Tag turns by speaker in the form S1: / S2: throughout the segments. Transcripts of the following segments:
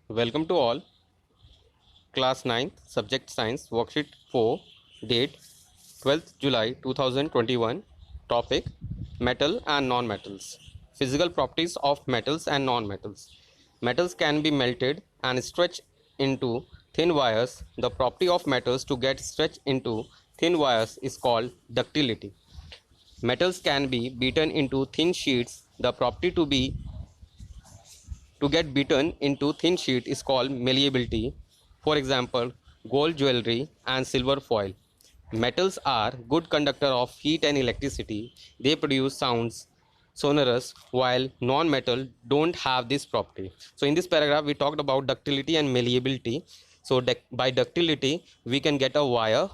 S1: Welcome to all. Class 9th, Subject Science, Worksheet 4, date 12th July 2021. Topic: Metal and non-metals. Physical properties of metals and non-metals. Metals can be melted and stretched into thin wires. The property of metals to get stretched into thin wires is called ductility. Metals can be beaten into thin sheets. The property to get beaten into thin sheet is called malleability. For example, gold jewelry and silver foil. Metals are good conductor of heat and electricity. They produce sounds sonorous, while non-metal don't have this property. So in this paragraph we talked about ductility and malleability. So by ductility we can get a wire,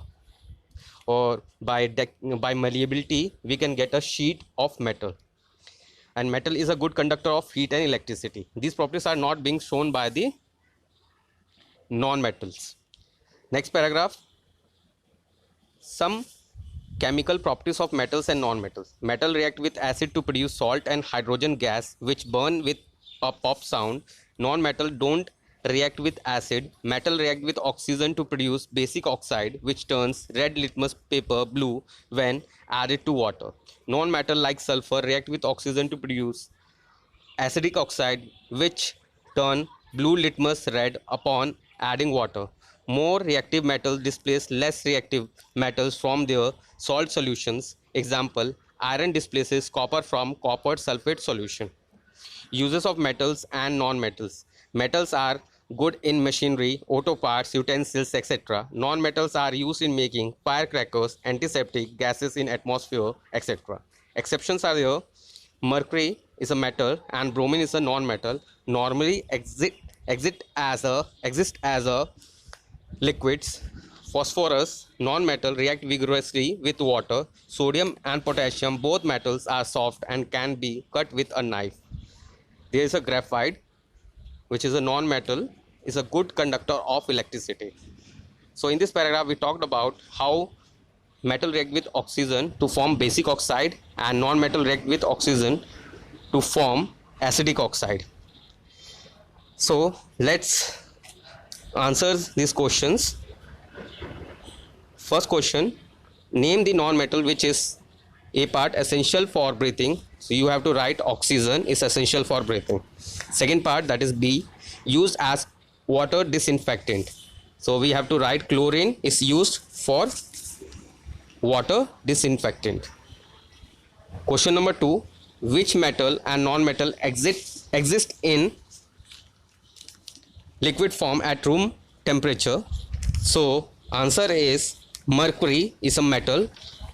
S1: or by malleability we can get a sheet of metal. And metal is a good conductor of heat and electricity. These properties are not being shown by the non-metals. Next paragraph: some chemical properties of metals and non-metals. Metal react with acid to produce salt and hydrogen gas, which burn with a pop sound. Non-metal don't react with acid. Metal react with oxygen to produce basic oxide, which turns red litmus paper blue when added to water. Non-metal like sulfur react with oxygen to produce acidic oxide, which turn blue litmus red upon adding water. More reactive metals displace less reactive metals from their salt solutions. Example: iron displaces copper from copper sulfate solution. Uses of metals and non-metals. Metals are good in machinery, auto parts, utensils, etc. Non-metals are used in making firecrackers, antiseptic gases in atmosphere, etc. Exceptions are there. Mercury is a metal and bromine is a non-metal. Normally exist as a liquids. Phosphorus, non-metal, react vigorously with water. Sodium and potassium, both metals, are soft and can be cut with a knife. There is a graphite, which is a non-metal, is a good conductor of electricity. So in this paragraph we talked about how metal react with oxygen to form basic oxide and non-metal react with oxygen to form acidic oxide. So let's answer these questions. First question: name the non-metal which is a part essential for breathing. So you have to write oxygen is essential for breathing. Second part, that is B, used as water disinfectant. So we have to write chlorine is used for water disinfectant. Question number 2: which metal and non-metal exist in liquid form at room temperature? So answer is mercury is a metal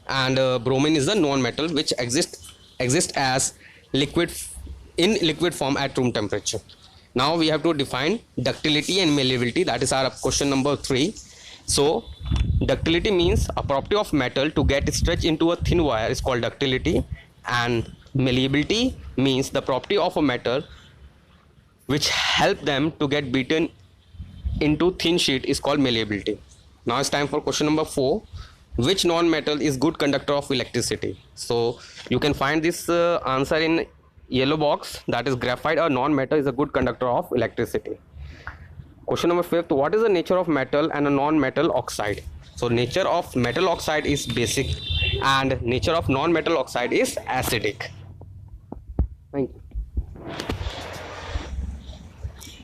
S1: and bromine is a non-metal which exist as in liquid form at room temperature. Now we have to define ductility and malleability. That is our question number 3. So ductility means a property of metal to get stretched into a thin wire is called ductility, and malleability means the property of a metal which help them to get beaten into thin sheet is called malleability. Now it's time for question number 4. Which non-metal is good conductor of electricity? So you can find this answer in yellow box, that is graphite, a non-metal, is a good conductor of electricity. Question number 5: what is the nature of metal and a non-metal oxide? So nature of metal oxide is basic and nature of non-metal oxide is acidic. Thank you.